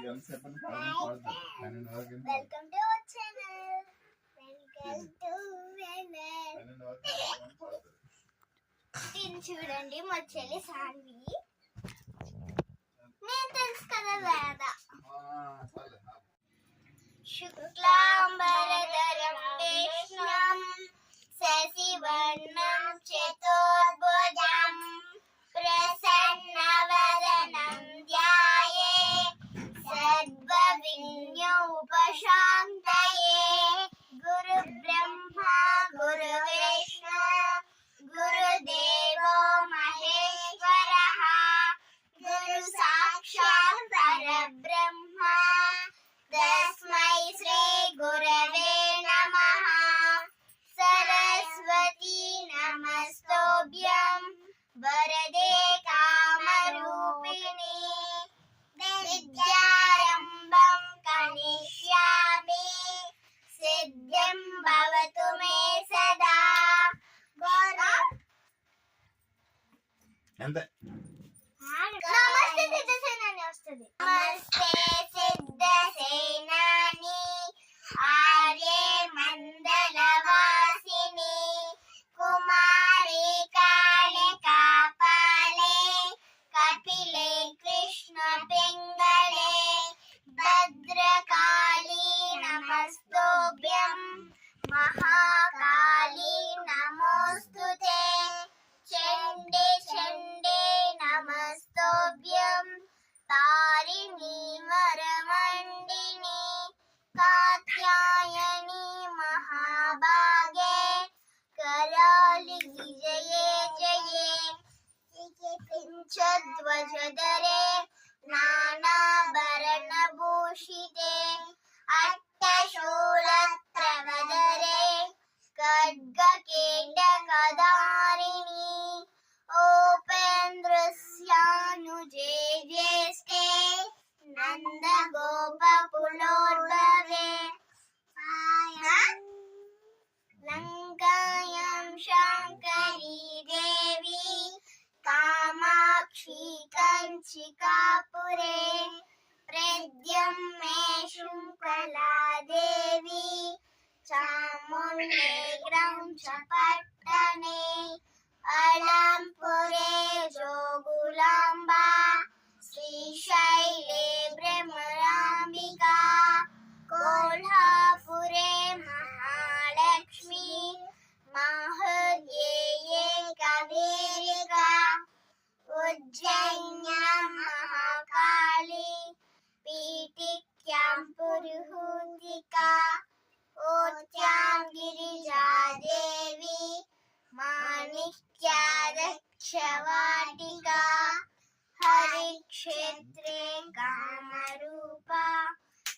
to our channel. దీన్ని చూడండి మా చెల్లి సాన్వి. నేను తెలుసు కదా వేద. శుక్లాంబరధరం విష్ణుం శశివర్ణం చతుర్భుజం ప్రసన్నవదనం ధ్యాయేత్ సర్వవిఘ్నోపశాంతయే. గురు బ్రహ్మా గురు విష్ణు గురుదేవో మహేశ్వరః గురు సాక్షాత్ పరబ్రహ్మ తస్మై శ్రీ గురవే నమః. సరస్వతీ నమస్తోభ్యం వరదే కామరూపిణి విద్యారంభం కరిష్యామి సిద్ధిం భవతు మే సదా. నమస్తే సిద్ధసేనాని వస్తుంది. నమస్తే సిద్ధసేనాని ఆర్యే మండలవాసిని కుమారి కాళే కాపాలే కపిలే కృష్ణ పింగళే భద్రకాళీ నమస్తోభ్యం మహాకాళీ నమోస్తుతే. చండే చండే నమస్తోభ్యం తారిణీ వరమండిని కాత్యాయని మహాభాగే कराली जये जये. पंचध्वजधरे नानाभरणभूषिते अट्टशूलत्रवधरे खड्गकेटकधारिणि औपेन्द्रस्यानुजे ज्येष्ठे नन्दगोपकुलोद्भवे. लंकायां शांकरी देवी कामाक्षी कंचिकापुरे प्रद्युम्ने शुक्ला देवी चामुण्डे ग्रंशपट्टने अलंपुरे जोगुलांबा श्रीशैले भ्रमरांबिका कोल्हापुरे महालक्ष्मी महद्ये कावेरिका उज्जयिन्यां महाकाली पीठिक्यां पुरुहूतिका ओत्यां गिरिजा देवी माणिक्यादक्षवाटिका हरिक्षेत्रे कामरूपा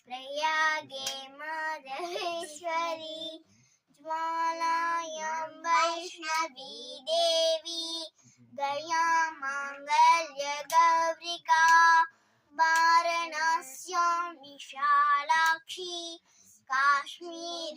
प्रयागे माधवेश्वरी ज्वालायां वैष्णवी देवी गया मांगल्य गौरिका वाराणस्यां विशालाक्षी काश्मीर